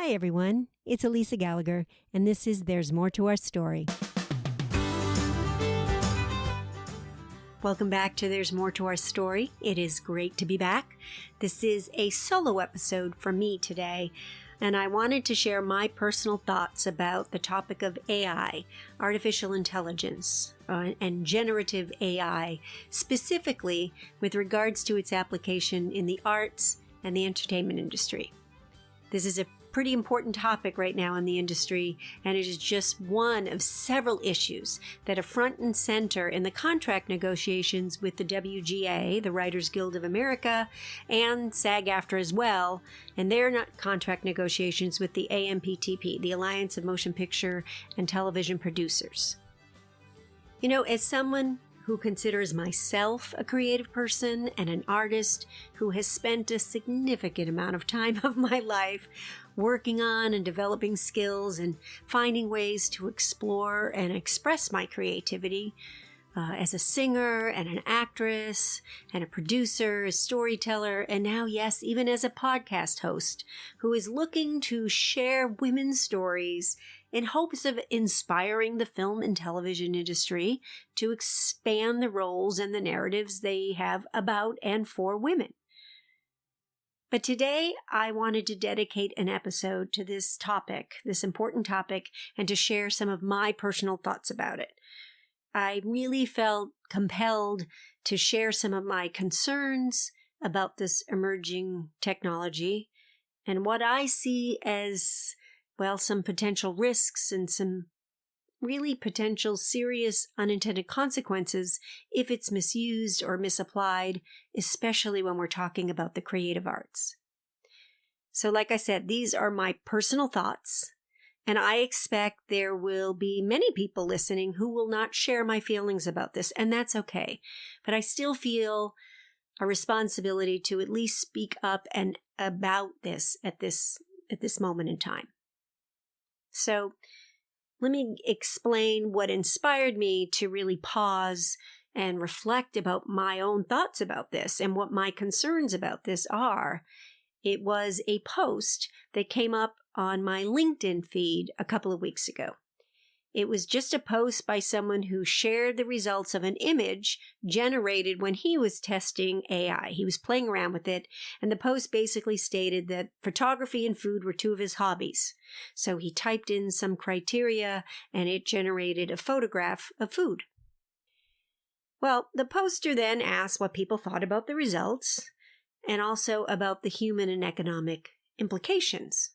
Hi, everyone. It's Alica Gallagher, and this is There's More to Our Story. Welcome back to There's More to Our Story. It is great to be back. This is a solo episode for me today, and I wanted to share my personal thoughts about the topic of AI, artificial intelligence, and generative AI, specifically with regards to its application in the arts and the entertainment industry. This is a pretty important topic right now in the industry, and it is just one of several issues that are front and center in the contract negotiations with the WGA, the Writers Guild of America, and SAG-AFTRA as well, and their contract negotiations with the AMPTP, the Alliance of Motion Picture and Television Producers. You know, as someone who considers myself a creative person and an artist who has spent a significant amount of time of my life working on and developing skills and finding ways to explore and express my creativity as a singer and an actress and a producer, a storyteller, and now, yes, even as a podcast host who is looking to share women's stories in hopes of inspiring the film and television industry to expand the roles and the narratives they have about and for women. But today, I wanted to dedicate an episode to this topic, this important topic, and to share some of my personal thoughts about it. I really felt compelled to share some of my concerns about this emerging technology and what I see as, well, some potential risks and some really potential serious unintended consequences if it's misused or misapplied, especially when we're talking about the creative arts. So like I said, these are my personal thoughts, and I expect there will be many people listening who will not share my feelings about this, and that's okay. But I still feel a responsibility to at least speak up and about this at this moment in time. So let me explain what inspired me to really pause and reflect about my own thoughts about this and what my concerns about this are. It was a post that came up on my LinkedIn feed a couple of weeks ago. It was just a post by someone who shared the results of an image generated when he was testing AI. He was playing around with it, and the post basically stated that photography and food were two of his hobbies. So he typed in some criteria, and it generated a photograph of food. Well, the poster then asked what people thought about the results, and also about the human and economic implications.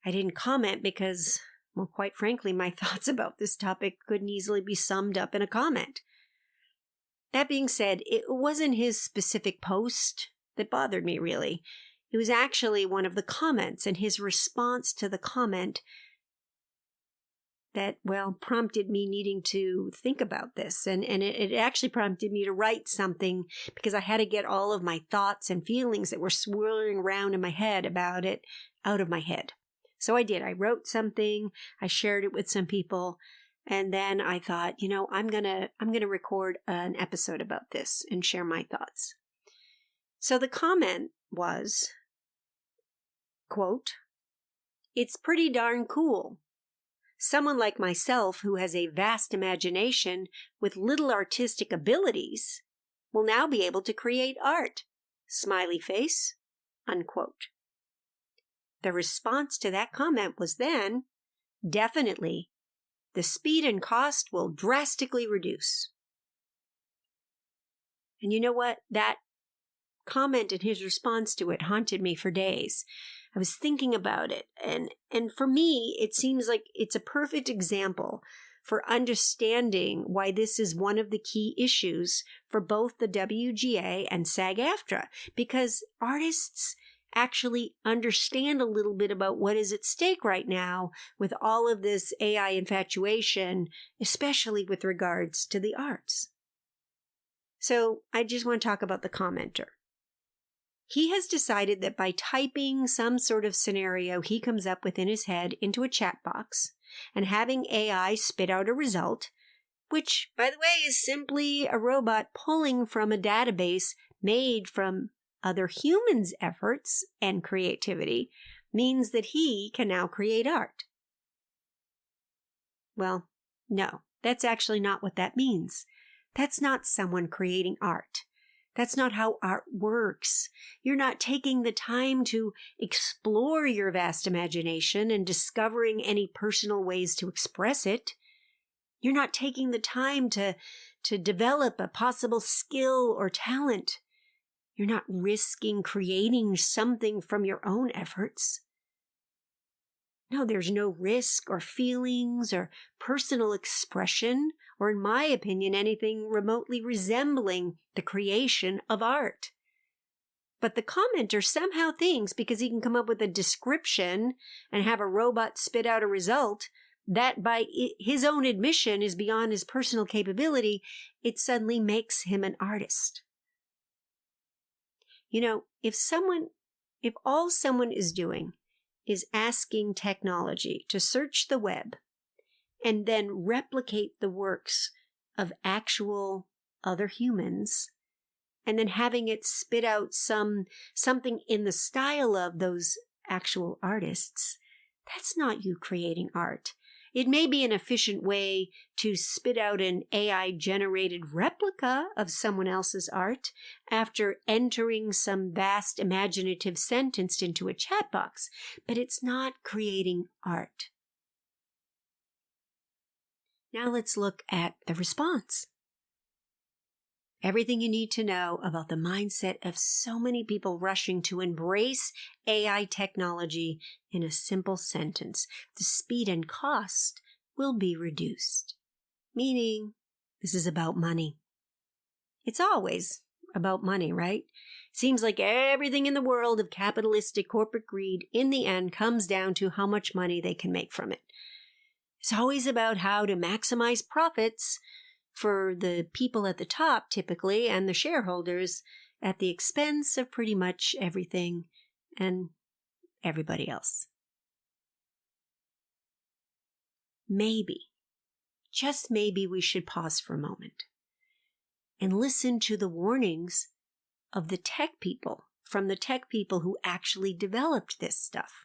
I didn't comment because, well, quite frankly, my thoughts about this topic couldn't easily be summed up in a comment. That being said, it wasn't his specific post that bothered me, really. It was actually one of the comments and his response to the comment that, well, prompted me needing to think about this. And it actually prompted me to write something because I had to get all of my thoughts and feelings that were swirling around in my head about it out of my head. So I did. I wrote something, I shared it with some people, and then I thought, you know, I'm gonna record an episode about this and share my thoughts. So the comment was, quote, "It's pretty darn cool. Someone like myself who has a vast imagination with little artistic abilities will now be able to create art. Smiley face," unquote. The response to that comment was then, definitely, the speed and cost will drastically reduce. And you know what? That comment and his response to it haunted me for days. I was thinking about it, and for me, it seems like it's a perfect example for understanding why this is one of the key issues for both the WGA and SAG-AFTRA, because artists actually understand a little bit about what is at stake right now with all of this AI infatuation, especially with regards to the arts. So I just want to talk about the commenter. He has decided that by typing some sort of scenario he comes up with in his head into a chat box and having AI spit out a result, which, by the way, is simply a robot pulling from a database made from other humans' efforts and creativity, means that he can now create art. Well, no, that's actually not what that means. That's not someone creating art. That's not how art works. You're not taking the time to explore your vast imagination and discovering any personal ways to express it. You're not taking the time to develop a possible skill or talent. You're not risking creating something from your own efforts. No, there's no risk or feelings or personal expression, or in my opinion, anything remotely resembling the creation of art. But the commenter somehow thinks because he can come up with a description and have a robot spit out a result that by his own admission is beyond his personal capability, it suddenly makes him an artist. You know, if all someone is doing is asking technology to search the web and then replicate the works of actual other humans, and then having it spit out something in the style of those actual artists, that's not you creating art. It may be an efficient way to spit out an AI-generated replica of someone else's art after entering some vast imaginative sentence into a chat box, but it's not creating art. Now let's look at the response. Everything you need to know about the mindset of so many people rushing to embrace AI technology in a simple sentence. The speed and cost will be reduced. Meaning, this is about money. It's always about money, right? Seems like everything in the world of capitalistic corporate greed in the end comes down to how much money they can make from it. It's always about how to maximize profits for the people at the top, typically, and the shareholders at the expense of pretty much everything and everybody else. Maybe, just maybe, we should pause for a moment and listen to the warnings of the tech people, from the tech people who actually developed this stuff.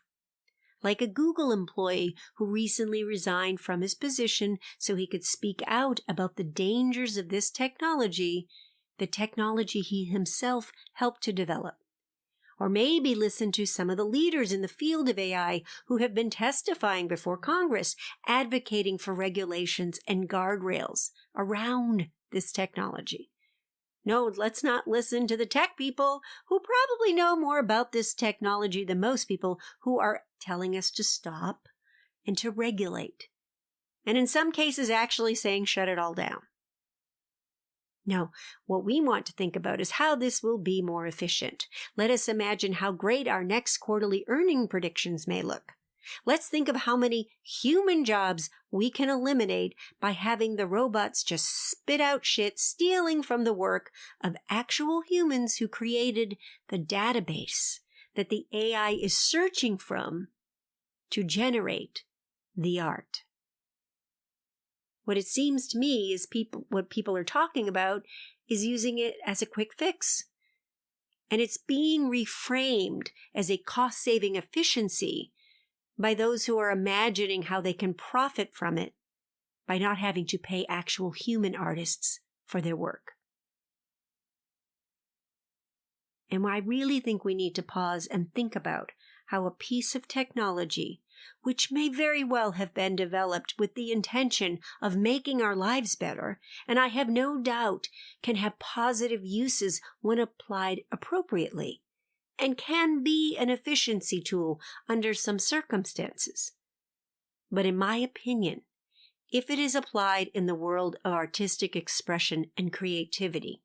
Like a Google employee who recently resigned from his position so he could speak out about the dangers of this technology, the technology he himself helped to develop. Or maybe listen to some of the leaders in the field of AI who have been testifying before Congress, advocating for regulations and guardrails around this technology. No, let's not listen to the tech people who probably know more about this technology than most people, who are telling us to stop and to regulate. And in some cases actually saying shut it all down. No, what we want to think about is how this will be more efficient. Let us imagine how great our next quarterly earning predictions may look. Let's think of how many human jobs we can eliminate by having the robots just spit out shit, stealing from the work of actual humans who created the database that the AI is searching from to generate the art. What it seems to me is what people are talking about is using it as a quick fix. And it's being reframed as a cost-saving efficiency by those who are imagining how they can profit from it by not having to pay actual human artists for their work. And I really think we need to pause and think about how a piece of technology, which may very well have been developed with the intention of making our lives better, and I have no doubt can have positive uses when applied appropriately, and can be an efficiency tool under some circumstances. But in my opinion, if it is applied in the world of artistic expression and creativity,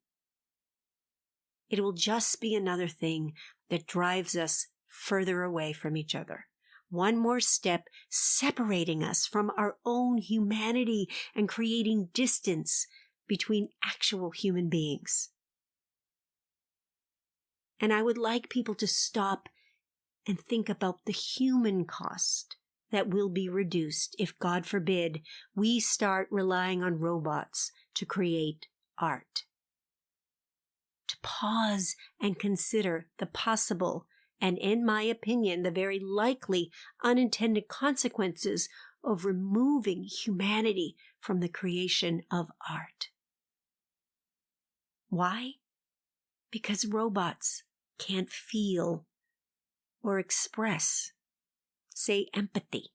it will just be another thing that drives us further away from each other. One more step separating us from our own humanity and creating distance between actual human beings. And I would like people to stop and think about the human cost that will be reduced if, God forbid, we start relying on robots to create art. To pause and consider the possible and in my opinion, the very likely unintended consequences of removing humanity from the creation of art. Why? Because robots can't feel or express, say, empathy.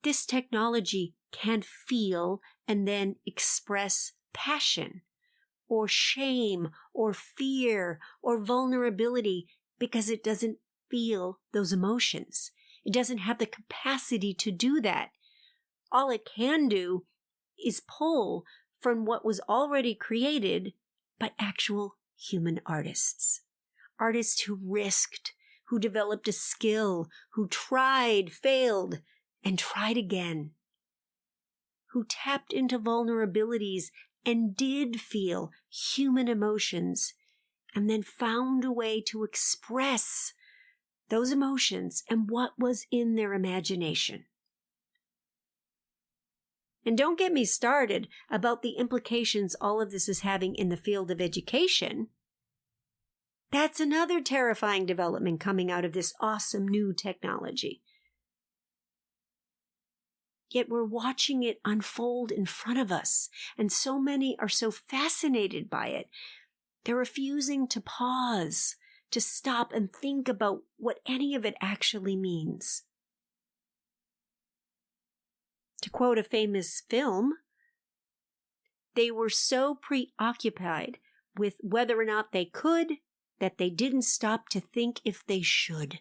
This technology can't feel and then express passion or shame or fear or vulnerability because it doesn't feel those emotions. It doesn't have the capacity to do that. All it can do is pull from what was already created by actual human artists. Artists who risked, who developed a skill, who tried, failed, and tried again. Who tapped into vulnerabilities and did feel human emotions and then found a way to express those emotions and what was in their imagination. And don't get me started about the implications all of this is having in the field of education. That's another terrifying development coming out of this awesome new technology. Yet we're watching it unfold in front of us, and so many are so fascinated by it. They're refusing to pause, to stop and think about what any of it actually means. To quote a famous film, they were so preoccupied with whether or not they could that they didn't stop to think if they should.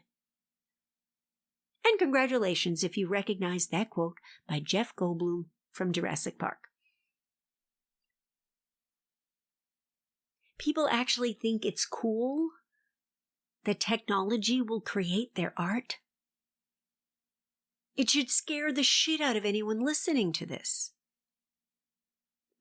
And congratulations if you recognize that quote by Jeff Goldblum from Jurassic Park. People actually think it's cool that technology will create their art. It should scare the shit out of anyone listening to this.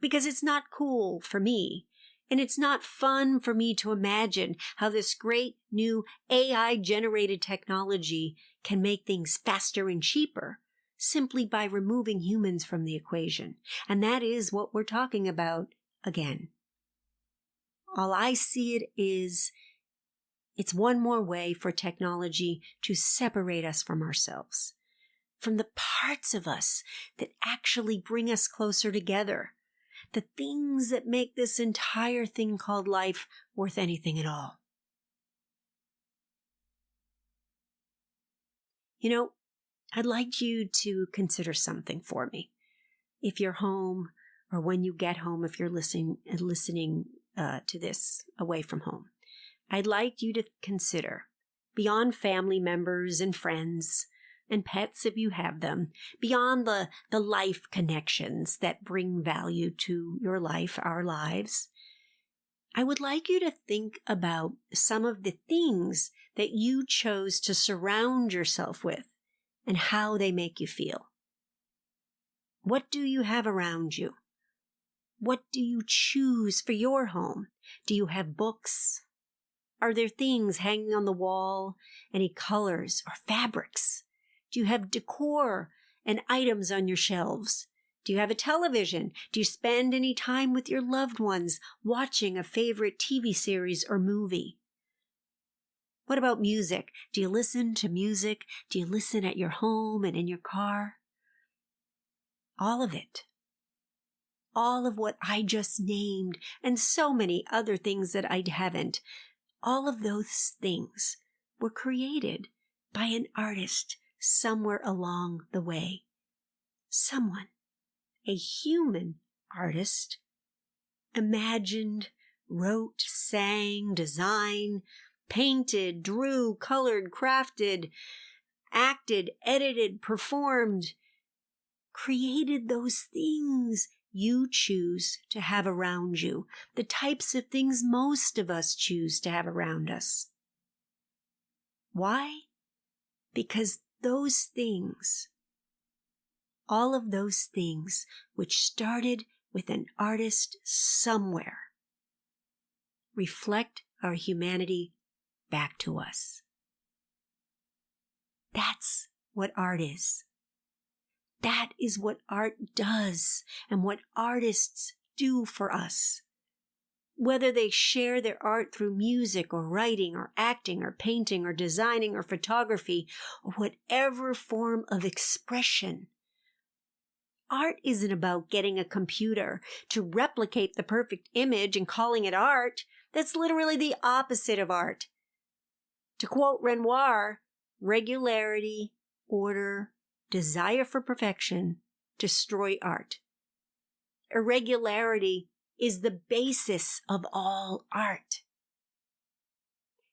Because it's not cool for me, and it's not fun for me to imagine how this great new AI-generated technology can make things faster and cheaper simply by removing humans from the equation. And that is what we're talking about again. All I see it is, it's one more way for technology to separate us from ourselves, from the parts of us that actually bring us closer together, the things that make this entire thing called life worth anything at all. You know, I'd like you to consider something for me. If you're home, or when you get home, if you're listening to this away from home, I'd like you to consider, beyond family members and friends and pets if you have them, beyond the life connections that bring value to your life, our lives, I would like you to think about some of the things that you chose to surround yourself with and how they make you feel. What do you have around you? What do you choose for your home? Do you have books? Are there things hanging on the wall? Any colors or fabrics? Do you have decor and items on your shelves? Do you have a television? Do you spend any time with your loved ones watching a favorite TV series or movie? What about music? Do you listen to music? Do you listen at your home and in your car? All of it. All of what I just named, and so many other things that I haven't, all of those things were created by an artist somewhere along the way. Someone, a human artist, imagined, wrote, sang, designed, painted, drew, colored, crafted, acted, edited, performed, created those things you choose to have around you, the types of things most of us choose to have around us. Why? Because those things, all of those things which started with an artist somewhere, reflect our humanity back to us. That's what art is. That is what art does and what artists do for us. whether they share their art through music or writing or acting or painting or designing or photography or whatever form of expression. Art isn't about getting a computer to replicate the perfect image and calling it art. That's literally the opposite of art. To quote Renoir, regularity, order, desire for perfection destroy art. Irregularity is the basis of all art.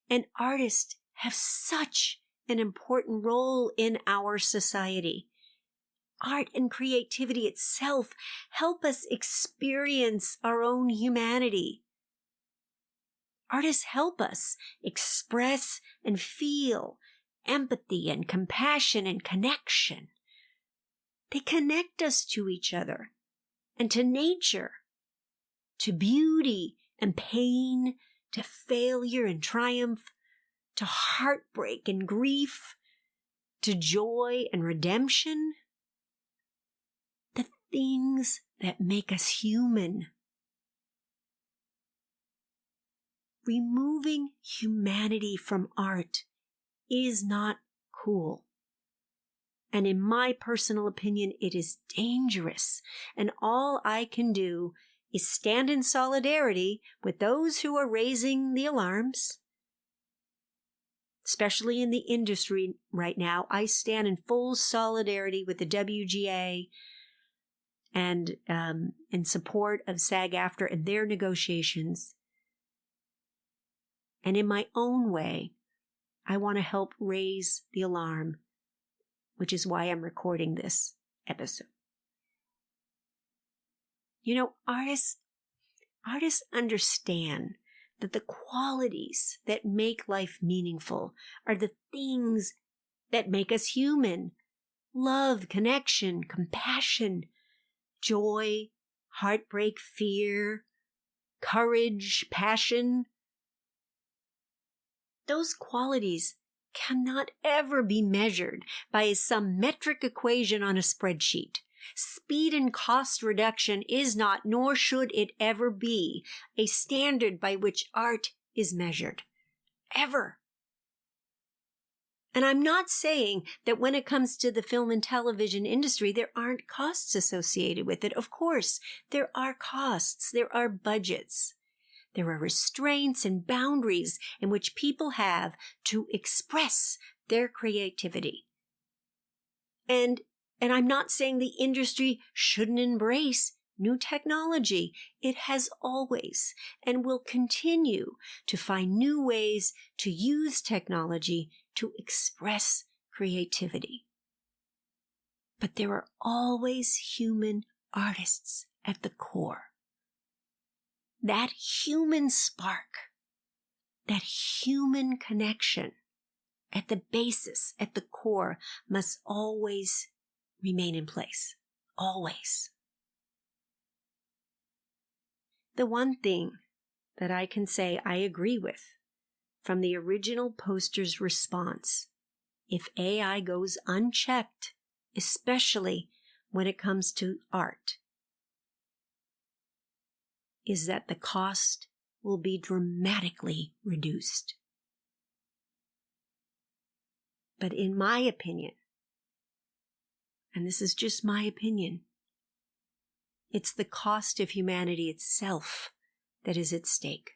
And artists have such an important role in our society. Art and creativity itself help us experience our own humanity. Artists help us express and feel empathy and compassion and connection. They connect us to each other and to nature, to beauty and pain, to failure and triumph, to heartbreak and grief, to joy and redemption. The things that make us human. Removing humanity from art is not cool. And in my personal opinion, it is dangerous. And all I can do is stand in solidarity with those who are raising the alarms. Especially in the industry right now, I stand in full solidarity with the WGA and in support of SAG-AFTRA and their negotiations. And in my own way, I want to help raise the alarm, which is why I'm recording this episode. You know, artists understand that the qualities that make life meaningful are the things that make us human. Love, connection, compassion, joy, heartbreak, fear, courage, passion. Those qualities cannot ever be measured by some metric equation on a spreadsheet. Speed and cost reduction is not, nor should it ever be, a standard by which art is measured. Ever. And I'm not saying that when it comes to the film and television industry, there aren't costs associated with it. Of course, there are costs. There are budgets. There are restraints and boundaries in which people have to express their creativity. And I'm not saying the industry shouldn't embrace new technology. It has always and will continue to find new ways to use technology to express creativity. But there are always human artists at the core. That human spark, that human connection at the basis, at the core, must always remain in place. Always. The one thing that I can say I agree with from the original poster's response, if AI goes unchecked, especially when it comes to art, is that the cost will be dramatically reduced. But in my opinion, and this is just my opinion, it's the cost of humanity itself that is at stake.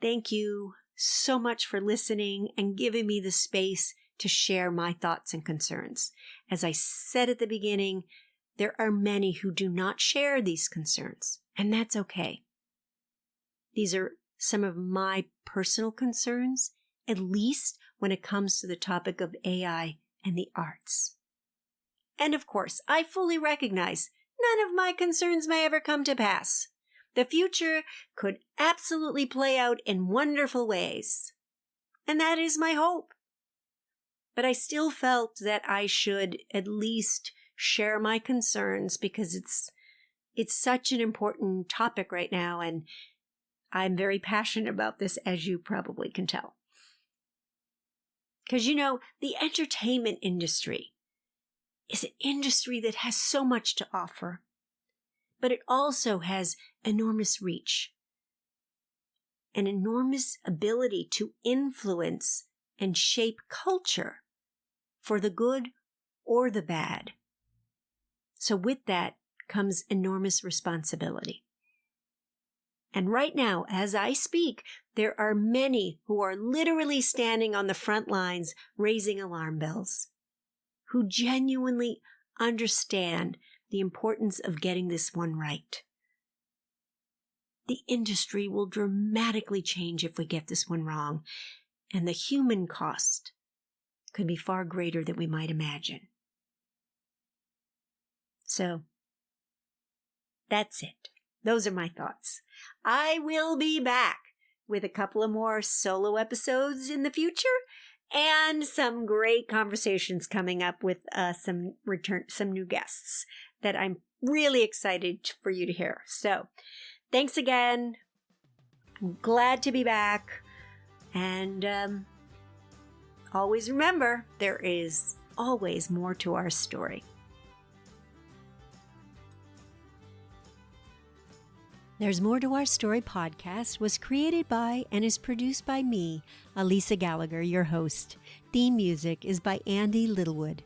Thank you so much for listening and giving me the space to share my thoughts and concerns. As I said at the beginning, there are many who do not share these concerns, and that's okay. These are some of my personal concerns, at least when it comes to the topic of AI and the arts. And of course, I fully recognize none of my concerns may ever come to pass. The future could absolutely play out in wonderful ways. And that is my hope. But I still felt that I should at least share my concerns because it's such an important topic right now, and I'm very passionate about this, as you probably can tell. Because, you know, the entertainment industry is an industry that has so much to offer, but it also has enormous reach, an enormous ability to influence and shape culture for the good or the bad. So with that comes enormous responsibility. And right now, as I speak, there are many who are literally standing on the front lines raising alarm bells, who genuinely understand the importance of getting this one right. The industry will dramatically change if we get this one wrong, and the human cost could be far greater than we might imagine. So, that's it. Those are my thoughts. I will be back with a couple of more solo episodes in the future and some great conversations coming up with some new guests that I'm really excited for you to hear. So, thanks again. I'm glad to be back. And always remember, there is always more to our story. There's More to Our Story podcast was created by and is produced by me, Alica Gallagher, your host. Theme music is by Andy Littlewood.